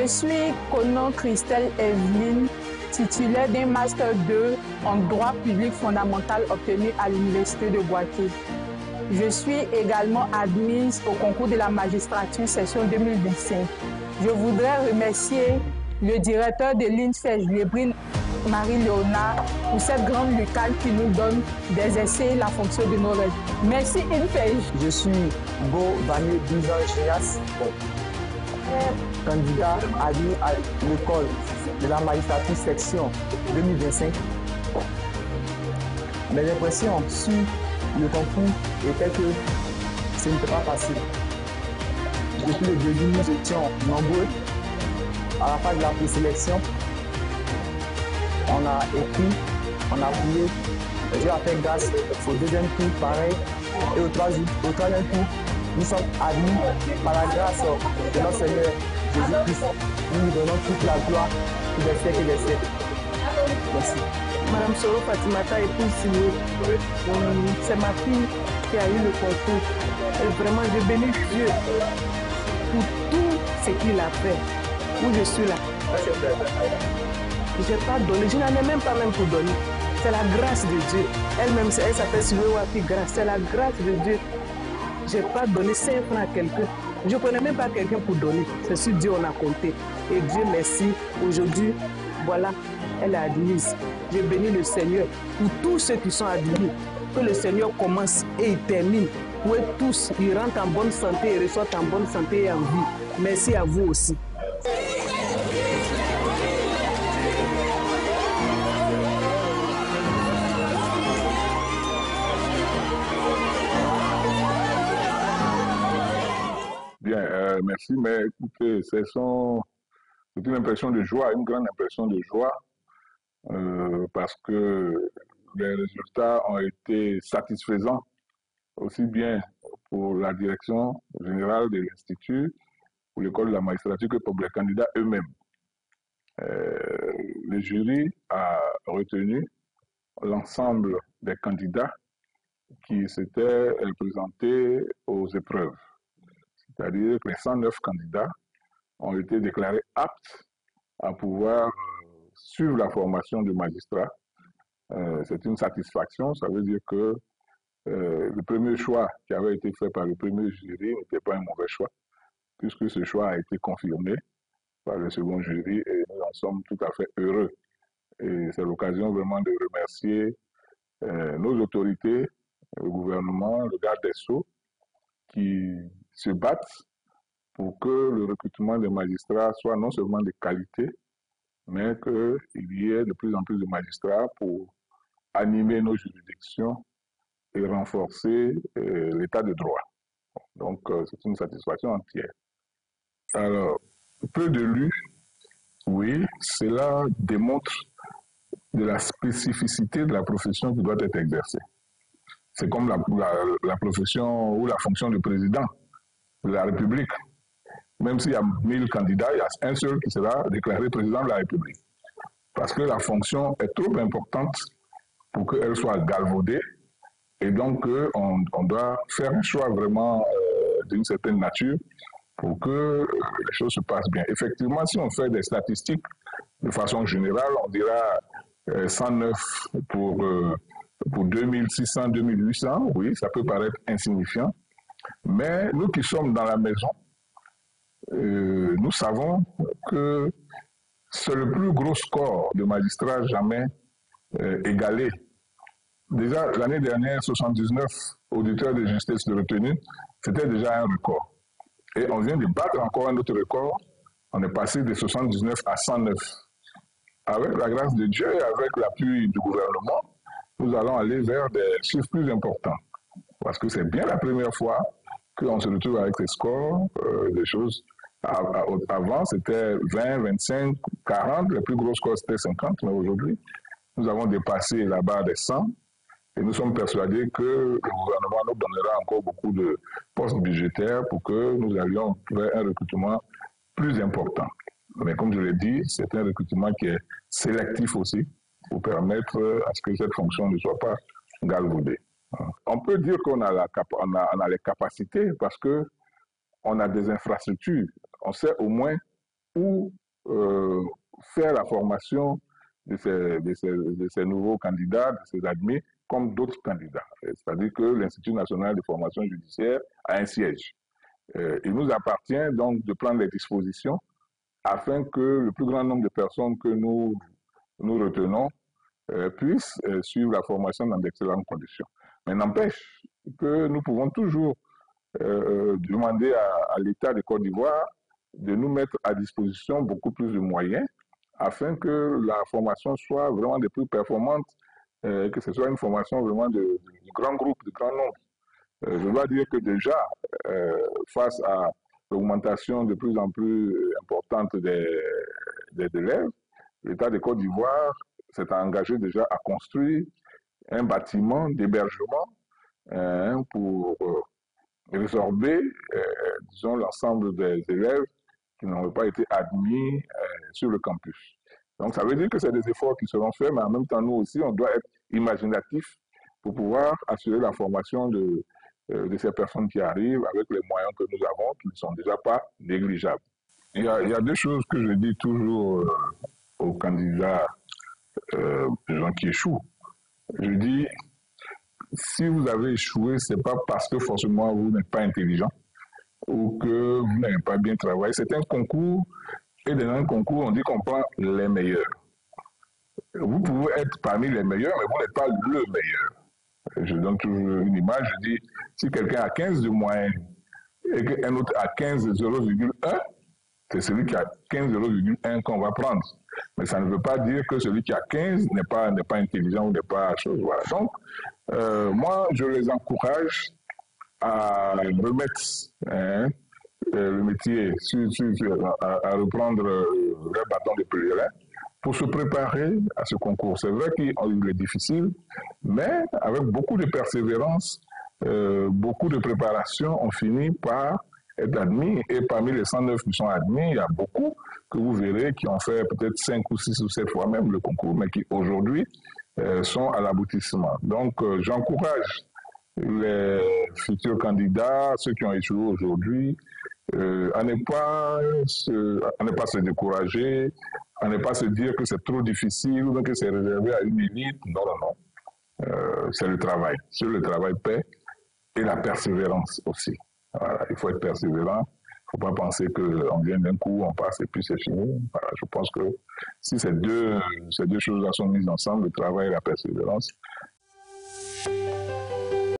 suis Konon Christelle Evelyne, titulaire d'un Master 2 en droit public fondamental obtenu à l'Université de Bouaké. Je suis également admise au concours de la magistrature session 2025. Je voudrais remercier le directeur de l'INFEJ, Lébrine Marie-Léonard, pour cette grande lucane qui nous donne d'exercer la fonction de nos rêves. Merci INFEJ. Je suis Bo Vané Bizan-Géas, candidat admis à l'école de la magistrature section 2025. Mes impressions sur le concours étaient que ce n'était pas facile. Depuis le début, nous étions nombreux. À la phase de la présélection, on a écrit, on a prié. Dieu a fait grâce au deuxième tour, pareil. Et au troisième tour, nous sommes admis par la grâce de notre Seigneur Jésus-Christ. Nous lui donnons toute la gloire pour les siècles et les siècles. Merci. Madame Soro Fatimata, épouse Signé, c'est ma fille qui a eu le concours. Et vraiment, je bénis Dieu pour tout ce qu'il a fait. Où je suis là. Je n'ai pas donné, je n'en ai même pas pour donner. C'est la grâce de Dieu. Elle-même, elle s'appelle Sylvie Wafi Grâce. C'est la grâce de Dieu. Je n'ai pas donné 5 francs à quelqu'un. Je ne connais même pas quelqu'un pour donner. C'est sur Dieu on a compté. Et Dieu merci. Aujourd'hui, voilà, elle est admise. Je bénis le Seigneur pour tous ceux qui sont admis. Que le Seigneur commence et il termine. Pour eux tous, ils rentrent en bonne santé et ressortent en bonne santé et en vie. Merci à vous aussi. Bien, merci, mais écoutez, c'est une impression de joie, une grande impression de joie, parce que les résultats ont été satisfaisants, aussi bien pour la direction générale de l'Institut, pour l'école de la magistrature que pour les candidats eux-mêmes. Le jury a retenu l'ensemble des candidats qui s'étaient présentés aux épreuves. C'est-à-dire que les 109 candidats ont été déclarés aptes à pouvoir suivre la formation du magistrat. C'est une satisfaction, ça veut dire que le premier choix qui avait été fait par le premier jury n'était pas un mauvais choix, puisque ce choix a été confirmé par le second jury et nous en sommes tout à fait heureux. Et c'est l'occasion vraiment de remercier nos autorités, le gouvernement, le garde des Sceaux, qui se battent pour que le recrutement des magistrats soit non seulement de qualité, mais qu'il y ait de plus en plus de magistrats pour animer nos juridictions et renforcer l'état de droit. Donc, c'est une satisfaction entière. Alors, peu de lus, oui, cela démontre de la spécificité de la profession qui doit être exercée. C'est comme la profession ou la fonction de président de la République. Même s'il y a 1000 candidats, il y a un seul qui sera déclaré président de la République. Parce que la fonction est trop importante pour qu'elle soit galvaudée. Et donc, on doit faire un choix vraiment d'une certaine nature pour que les choses se passent bien. Effectivement, si on fait des statistiques de façon générale, on dira 109 pour 2600, 2800, oui, ça peut paraître insignifiant. Mais nous qui sommes dans la maison, nous savons que c'est le plus gros score de magistrats jamais égalé. Déjà, l'année dernière, 79 auditeurs de justice de retenue, c'était déjà un record. Et on vient de battre encore un autre record. On est passé de 79 à 109. Avec la grâce de Dieu et avec l'appui du gouvernement, nous allons aller vers des chiffres plus importants. Parce que c'est bien la première fois qu'on se retrouve avec ces scores, des choses. Avant, c'était 20, 25, 40. Le plus gros score, c'était 50. Mais aujourd'hui, nous avons dépassé la barre des 100. Et nous sommes persuadés que le gouvernement nous donnera encore beaucoup de postes budgétaires pour que nous allions vers un recrutement plus important. Mais comme je l'ai dit, c'est un recrutement qui est sélectif aussi pour permettre à ce que cette fonction ne soit pas galvaudée. On peut dire qu'on a, les capacités parce qu'on a des infrastructures. On sait au moins pour faire la formation de ces nouveaux candidats, de ces admis, comme d'autres candidats. C'est-à-dire que l'Institut national de formation judiciaire a un siège. Il nous appartient donc de prendre les dispositions afin que le plus grand nombre de personnes que nous retenons puissent suivre la formation dans d'excellentes conditions. Mais n'empêche que nous pouvons toujours demander à l'État de Côte d'Ivoire de nous mettre à disposition beaucoup plus de moyens afin que la formation soit vraiment des plus performantes, que ce soit une formation vraiment de grand groupe, de grand nombre. Je dois dire que déjà, face à l'augmentation de plus en plus importante des élèves, l'État de Côte d'Ivoire s'est engagé déjà à construire un bâtiment d'hébergement pour résorber, disons, l'ensemble des élèves qui n'ont pas été admis sur le campus. Donc, ça veut dire que c'est des efforts qui seront faits, mais en même temps, nous aussi, on doit être imaginatifs pour pouvoir assurer la formation de ces personnes qui arrivent avec les moyens que nous avons, qui ne sont déjà pas négligeables. Il y a deux choses que je dis toujours aux candidats, les gens qui échouent. Je dis, si vous avez échoué, ce n'est pas parce que forcément vous n'êtes pas intelligent ou que vous n'avez pas bien travaillé. C'est un concours, et dans un concours, on dit qu'on prend les meilleurs. Vous pouvez être parmi les meilleurs, mais vous n'êtes pas le meilleur. Je donne toujours une image, je dis, si quelqu'un a 15 de moyenne et qu'un autre a 15,0,1, c'est celui qui a 15,0,1 qu'on va prendre. Mais ça ne veut pas dire que celui qui a 15 n'est pas intelligent ou n'est pas chose. Voilà. Donc, moi, je les encourage à remettre le métier, à reprendre leur bâton de pèlerin pour se préparer à ce concours. C'est vrai qu'il est difficile, mais avec beaucoup de persévérance, beaucoup de préparation, on finit par être admis. Et parmi les 109 qui sont admis, il y a beaucoup que vous verrez qui ont fait peut-être 5 ou 6 ou 7 fois même le concours, mais qui aujourd'hui sont à l'aboutissement. Donc, j'encourage les futurs candidats, ceux qui ont échoué aujourd'hui, à ne pas se décourager, à ne pas se dire que c'est trop difficile ou que c'est réservé à une élite. Non, non, non. C'est le travail. Sur le travail paie et la persévérance aussi. Voilà, il faut être persévérant. Il ne faut pas penser qu'on vient d'un coup, on passe et puis c'est fini. Voilà, je pense que si ces deux choses-là sont mises ensemble, le travail et la persévérance,